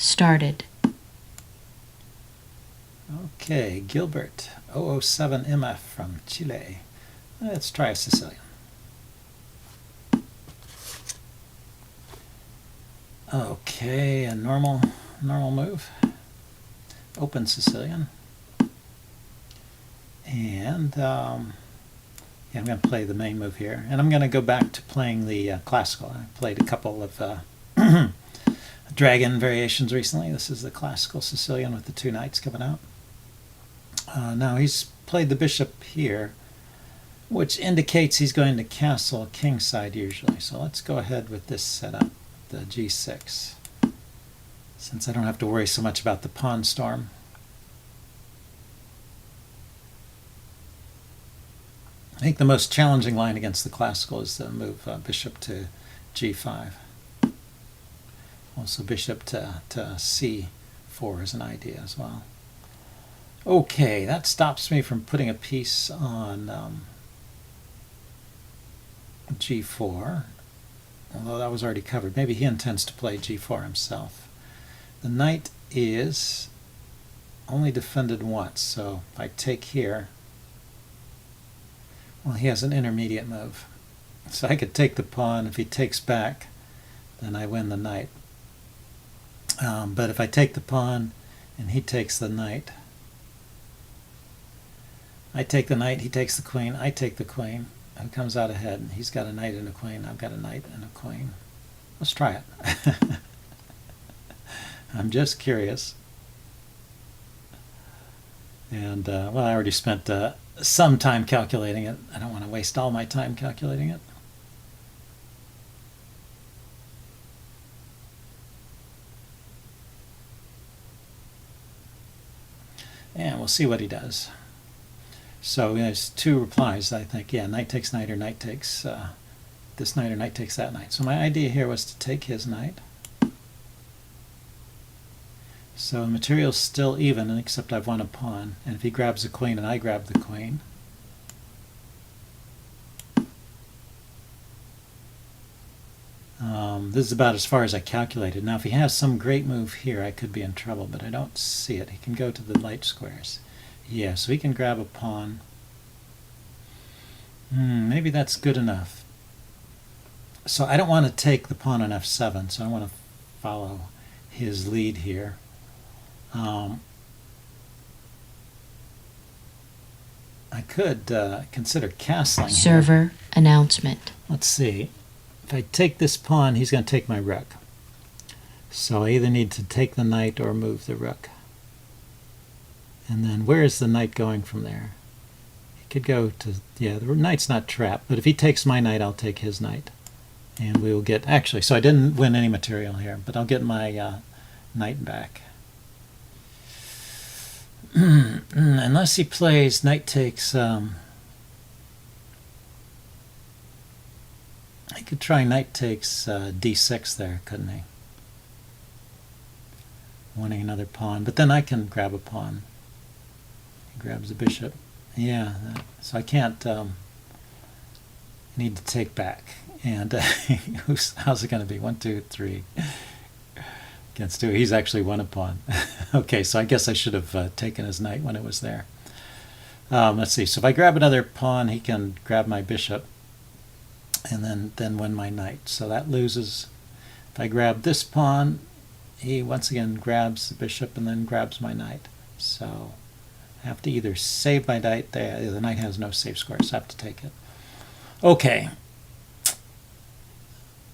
started. Okay, Gilbert, 007 MF from Chile. Let's try a Sicilian. Okay, a normal move. Open Sicilian. And yeah, I'm going to play the main move here. And I'm going to go back to playing the classical. I played a couple of dragon variations recently. This is the classical Sicilian with the 2 knights coming out. Now he's played the bishop here, which indicates he's going to castle kingside usually. So let's go ahead with this setup, the g6, since I don't have to worry so much about the pawn storm. I think the most challenging line against the classical is the move bishop to g5. Also bishop to c4 is an idea as well. Okay, that stops me from putting a piece on g4, although that was already covered. Maybe he intends to play g4 himself. The knight is only defended once, so if I take here, well, he has an intermediate move. So I could take the pawn. If he takes back, then I win the knight. But if I take the pawn and he takes the knight, I take the knight, he takes the queen, I take the queen. Who comes out ahead? He's got a knight and a queen, I've got a knight and a queen. Let's try it. I'm just curious. And, well, I already spent some time calculating it. I don't want to waste all my time calculating it. And we'll see what he does. So there's 2 replies, I think. Yeah, knight takes knight, or knight takes this knight, or knight takes that knight. So my idea here was to take his knight. So the material's still even, except I've won a pawn. And if he grabs the queen and I grab the queen, this is about as far as I calculated. Now if he has some great move here, I could be in trouble, but I don't see it. He can go to the light squares. Yeah, so he can grab a pawn. Maybe that's good enough. So I don't want to take the pawn on f7, so I want to follow his lead here. I could consider castling Server here. announcement. Let's see. If I take this pawn, he's going to take my rook. So I either need to take the knight or move the rook. And then where is the knight going from there? He could go to, yeah, the knight's not trapped, but if he takes my knight, I'll take his knight. And we will get, actually, so I didn't win any material here, but I'll get my knight back. Unless he plays knight takes, he could try knight takes d6 there, couldn't he? Winning another pawn, but then I can grab a pawn. He grabs the bishop. Yeah, so I can't, need to take back. And how's it going to be? 1, 2, 3 against 2. He's actually won a pawn. Okay, so I guess I should have taken his knight when it was there. Let's see. So if I grab another pawn, he can grab my bishop and then win my knight. So that loses. If I grab this pawn, he once again grabs the bishop and then grabs my knight. So I have to either save my knight. The knight has no save square, so I have to take it. Okay.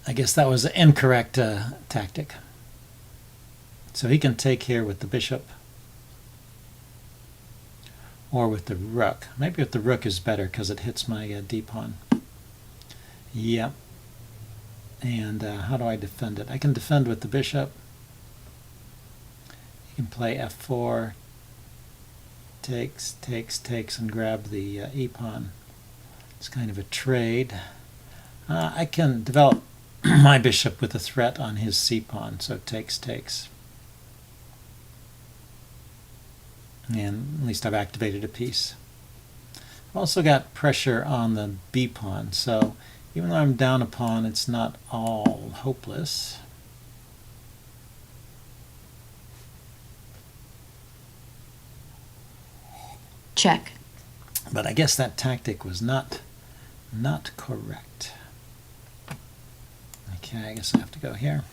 I guess that was an incorrect tactic. So he can take here with the bishop or with the rook. Maybe with the rook is better because it hits my d-pawn. Yep. And how do I defend it? I can defend with the bishop. You can play f4, takes, and grab the e-pawn. It's kind of a trade. I can develop my bishop with a threat on his c-pawn, so takes. And at least I've activated a piece. I've also got pressure on the b-pawn, so even though I'm down a pawn, it's not all hopeless. Check. But I guess that tactic was not correct. Okay, I guess I have to go here.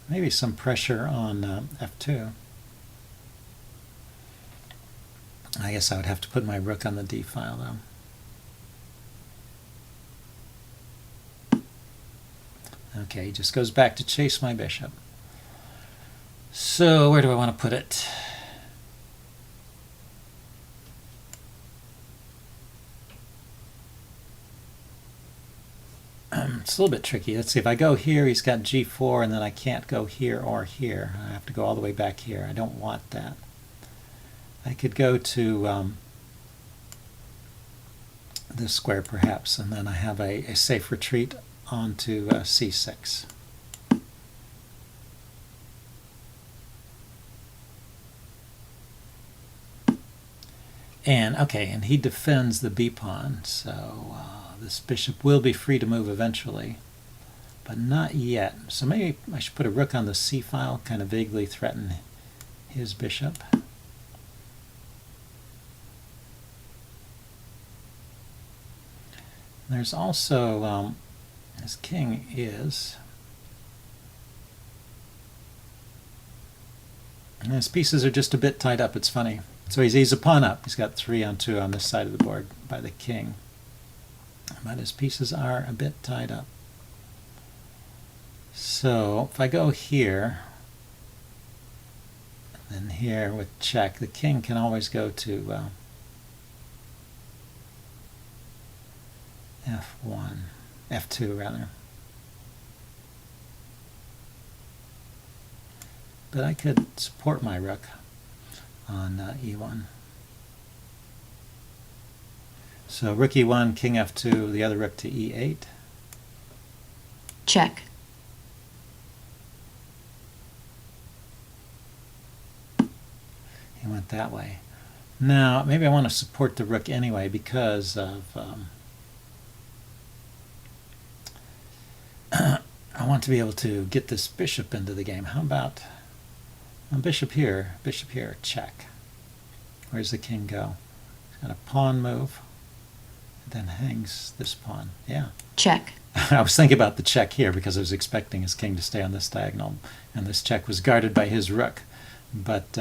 Maybe some pressure on f2. I guess I would have to put my rook on the d file though. Okay, he just goes back to chase my bishop. So where do I want to put it? It's a little bit tricky. Let's see, if I go here, he's got g4, and then I can't go here or here. I have to go all the way back here. I don't want that. I could go to this square perhaps, and then I have a safe retreat onto c6. And okay, and he defends the b pawn, so this bishop will be free to move eventually, but not yet. So maybe I should put a rook on the c file, kind of vaguely threaten his bishop. There's also his king is, and his pieces are just a bit tied up. It's funny. So he's a pawn up. He's got 3 on 2 on this side of the board by the king. But his pieces are a bit tied up. So if I go here, and then here with check, the king can always go to f1, f2 rather. But I could support my rook on e1. So rook e1, king f2, the other rook to e8. Check. He went that way. Now, maybe I want to support the rook anyway because of I want to be able to get this bishop into the game. How about bishop here, check. Where's the king go? He's got a pawn move, then hangs this pawn. Yeah. Check. I was thinking about the check here because I was expecting his king to stay on this diagonal, and this check was guarded by his rook. But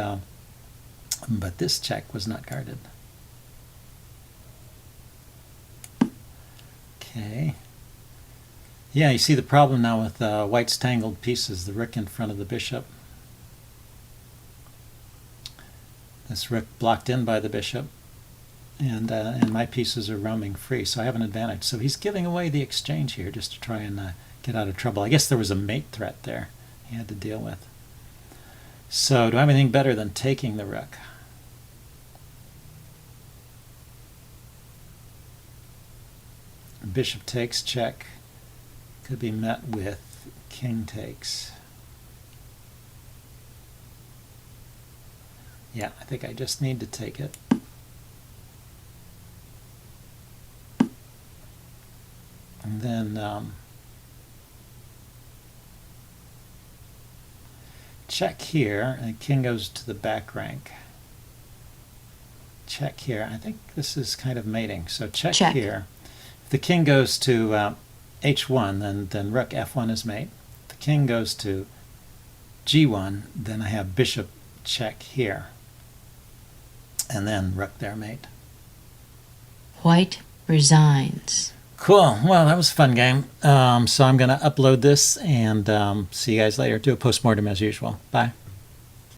this check was not guarded. Okay. Yeah, you see the problem now with white's tangled pieces, the rook in front of the bishop. This rook blocked in by the bishop, and my pieces are roaming free, so I have an advantage. So he's giving away the exchange here just to try and get out of trouble. I guess there was a mate threat there he had to deal with. So do I have anything better than taking the rook? Bishop takes, check. Could be met with king takes. Yeah, I think I just need to take it. And then check here, and king goes to the back rank. Check here. I think this is kind of mating. So check here. If the king goes to h1, then rook f1 is mate. If the king goes to g1, then I have bishop check here. And then rook there, mate. White resigns. Cool. Well, that was a fun game. So I'm going to upload this and see you guys later. Do a postmortem as usual. Bye.